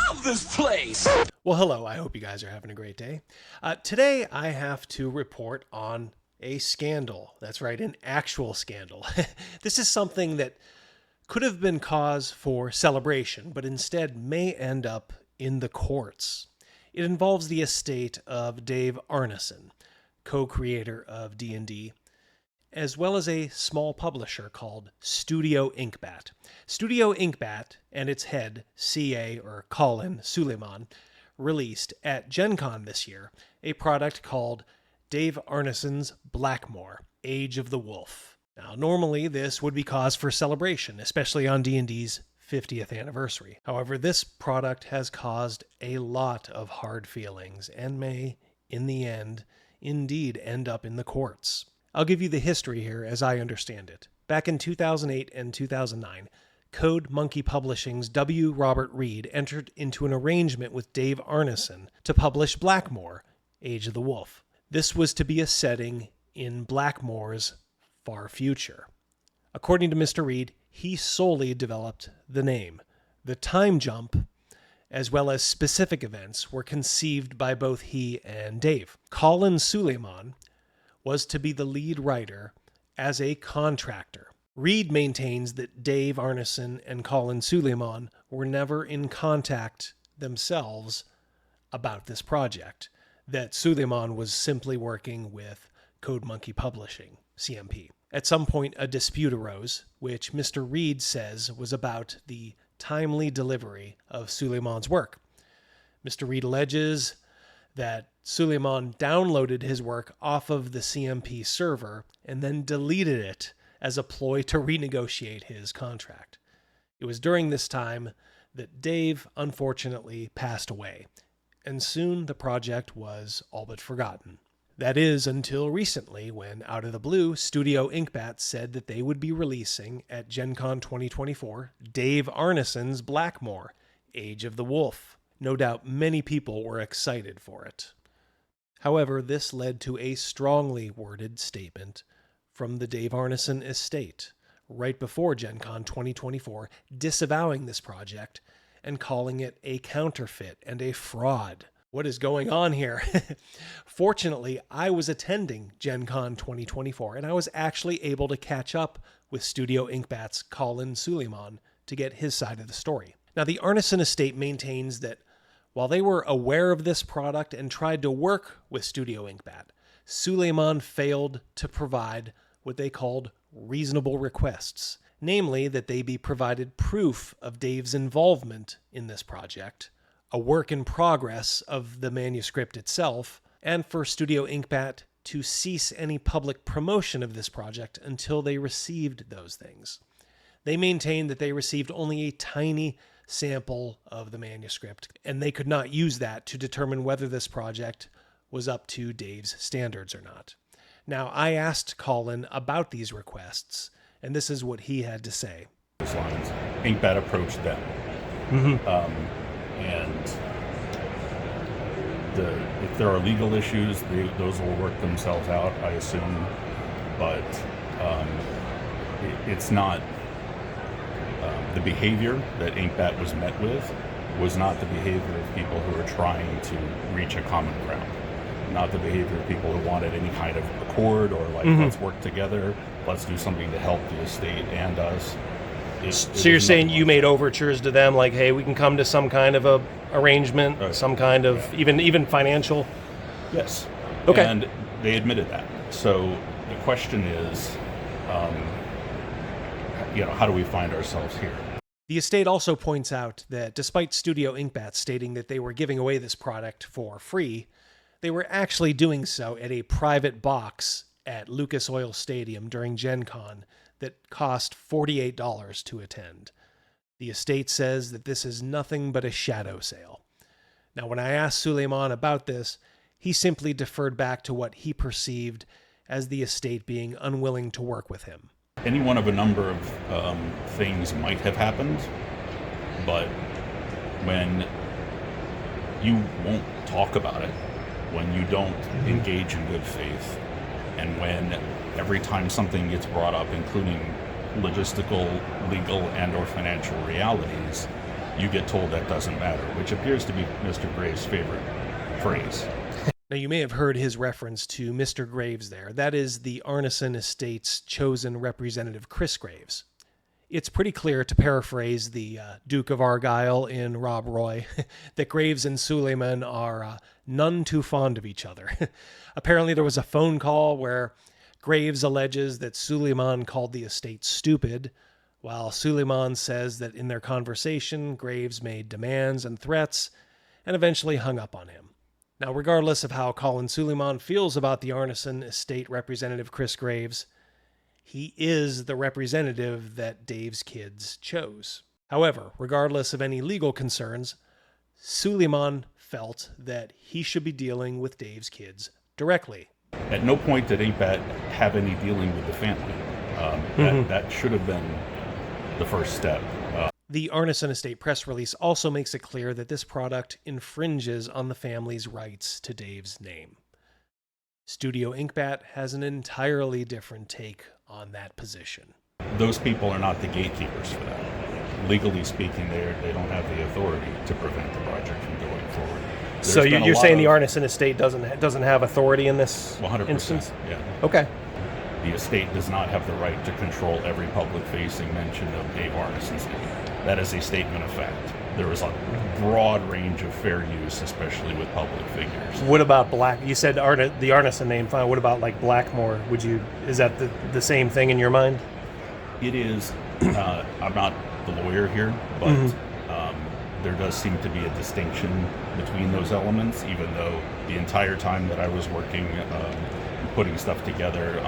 love this place! Well, hello, I hope you guys are having a great day. Today I have to report on a scandal. That's right, an actual scandal. This is something that could have been cause for celebration, but instead may end up in the courts. It involves the estate of Dave Arneson, co-creator of D&D, as well as a small publisher called Studio Inkbat. Studio Inkbat and its head, CA or Colin Suleiman, released at Gencon this year a product called Dave Arneson's Blackmoor, Age of the Wolf. Now, normally this would be cause for celebration, especially on D&D's 50th anniversary. However, this product has caused a lot of hard feelings and may, in the end, indeed end up in the courts. I'll give you the history here as I understand it. Back in 2008 and 2009, Code Monkey Publishing's W. Robert Reed entered into an arrangement with Dave Arneson to publish Blackmoor, Age of the Wolf. This was to be a setting in Blackmoor's far future. According to Mr. Reed, he solely developed the name. The time jump, as well as specific events, were conceived by both he and Dave. Colin Suleiman was to be the lead writer as a contractor. Reed maintains that Dave Arneson and Colin Suleiman were never in contact themselves about this project, that Suleiman was simply working with Code Monkey Publishing, CMP. At some point, a dispute arose, which Mr. Reed says was about the timely delivery of Suleiman's work. Mr. Reed alleges that Suleiman downloaded his work off of the CMP server and then deleted it as a ploy to renegotiate his contract. It was during this time that Dave unfortunately passed away, and soon the project was all but forgotten. That is, until recently when, out of the blue, Studio Inkbat said that they would be releasing at Gencon 2024 Dave Arneson's Blackmoor, Age of the Wolf. No doubt many people were excited for it. However, this led to a strongly worded statement from the Dave Arneson Estate right before Gencon 2024, disavowing this project and calling it a counterfeit and a fraud. What is going on here? Fortunately, I was attending Gencon 2024, and I was actually able to catch up with Studio Inkbat's Colin Suleiman to get his side of the story. Now, the Arneson Estate maintains that while they were aware of this product and tried to work with Studio Inkbat, Suleiman failed to provide what they called reasonable requests, namely that they be provided proof of Dave's involvement in this project, a work in progress of the manuscript itself, and for Studio Inkbat to cease any public promotion of this project until they received those things. They maintained that they received only a tiny sample of the manuscript, and they could not use that to determine whether this project was up to Dave's standards or not. Now, I asked Colin about these requests, and this is what he had to say. Inkbat approached them. And if there are legal issues, those will work themselves out, I assume. But it's not the behavior that Inkbat was met with was not the behavior of people who are trying to reach a common ground. Not the behavior of people who wanted any kind of accord or let's work together, let's do something to help the estate and us. So you're saying you made overtures to them, like, hey, we can come to some kind of a arrangement, right, some kind of even financial? Yes. Okay. And they admitted that. So the question is, how do we find ourselves here? The estate also points out that despite Studio Inkbat stating that they were giving away this product for free, they were actually doing so at a private box at Lucas Oil Stadium during Gencon that cost $48 to attend. The estate says that this is nothing but a shadow sale. Now, when I asked Suleiman about this, he simply deferred back to what he perceived as the estate being unwilling to work with him. Any one of a number of things might have happened, but when you won't talk about it, when you don't engage in good faith, and when every time something gets brought up, including logistical, legal, and or financial realities, you get told that doesn't matter, which appears to be Mr. Graves' favorite phrase. Now, you may have heard his reference to Mr. Graves there. That is the Arneson Estate's chosen representative, Chris Graves. It's pretty clear, to paraphrase the Duke of Argyll in Rob Roy, that Graves and Suleiman are none too fond of each other. Apparently, there was a phone call where Graves alleges that Suleiman called the estate stupid, while Suleiman says that in their conversation, Graves made demands and threats and eventually hung up on him. Now, regardless of how Colin Suleiman feels about the Arneson Estate representative Chris Graves, he is the representative that Dave's kids chose. However, regardless of any legal concerns, Suleiman felt that he should be dealing with Dave's kids directly. At no point did 8-Bat have any dealing with the family. That should have been the first step. The Arneson Estate press release also makes it clear that this product infringes on the family's rights to Dave's name. Studio Inkbat has an entirely different take on that position. Those people are not the gatekeepers for that. Legally speaking, they don't have the authority to prevent the project from going forward. So you're saying the Arneson Estate doesn't have authority in this 100%, instance? Yeah. Okay. The estate does not have the right to control every public-facing mention of Dave Arneson's name. That is a statement of fact. There is a broad range of fair use, especially with public figures. What about Black? You said the Arneson name, fine. What about like Blackmore? Is that the same thing in your mind? It is. I'm not the lawyer here, but there does seem to be a distinction between those elements, even though the entire time that I was working, putting stuff together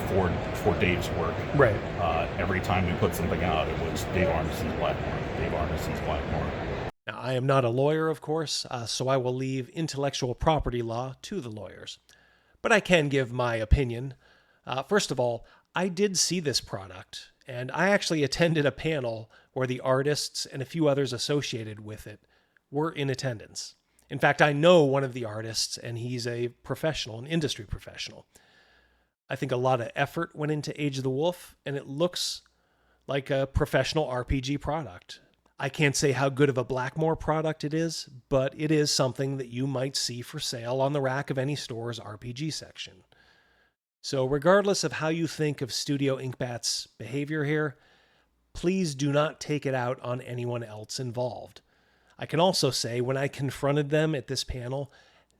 for Dave's work, right? Every time we put something out, it was Dave Arneson's Blackmore. Dave Arneson's Blackmore. Now, I am not a lawyer, of course, so I will leave intellectual property law to the lawyers. But I can give my opinion. First of all, I did see this product, and I actually attended a panel where the artists and a few others associated with it were in attendance. In fact, I know one of the artists, and he's a professional, an industry professional. I think a lot of effort went into Age of the Wolf, and it looks like a professional RPG product. I can't say how good of a Blackmore product it is, but it is something that you might see for sale on the rack of any store's RPG section. So regardless of how you think of Studio Inkbat's behavior here, please do not take it out on anyone else involved. I can also say when I confronted them at this panel,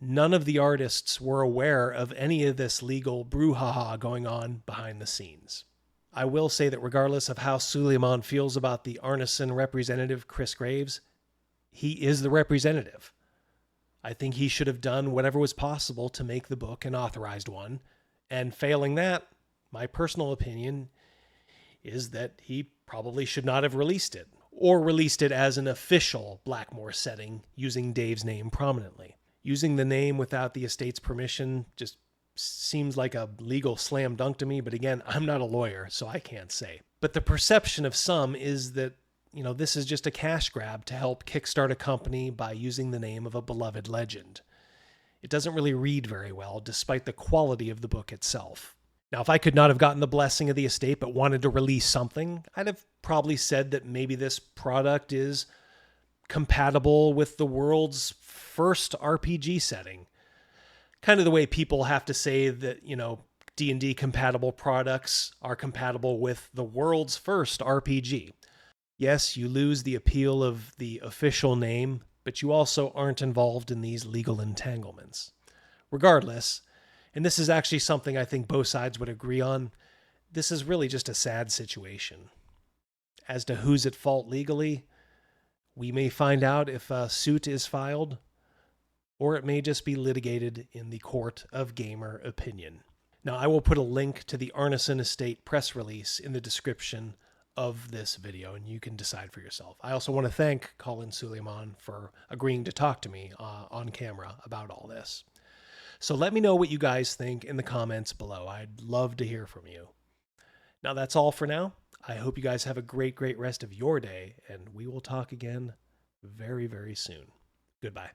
none of the artists were aware of any of this legal brouhaha going on behind the scenes. I will say that regardless of how Suleiman feels about the Arneson representative, Chris Graves, he is the representative. I think he should have done whatever was possible to make the book an authorized one, and failing that, my personal opinion is that he probably should not have released it, or released it as an official Blackmore setting using Dave's name prominently. Using the name without the estate's permission just seems like a legal slam dunk to me, but again, I'm not a lawyer, so I can't say. But the perception of some is that, this is just a cash grab to help kickstart a company by using the name of a beloved legend. It doesn't really read very well, despite the quality of the book itself. Now, if I could not have gotten the blessing of the estate but wanted to release something, I'd have probably said that maybe this product is compatible with the world's first RPG setting. Kind of the way people have to say that, D&D compatible products are compatible with the world's first RPG. Yes, you lose the appeal of the official name, but you also aren't involved in these legal entanglements. Regardless, and this is actually something I think both sides would agree on, this is really just a sad situation. As to who's at fault legally, we may find out if a suit is filed, or it may just be litigated in the court of gamer opinion. Now, I will put a link to the Arneson Estate press release in the description of this video, and you can decide for yourself. I also want to thank Colin Suleiman for agreeing to talk to me on camera about all this. So let me know what you guys think in the comments below. I'd love to hear from you. Now, that's all for now. I hope you guys have a great rest of your day, and we will talk again very, very soon. Goodbye.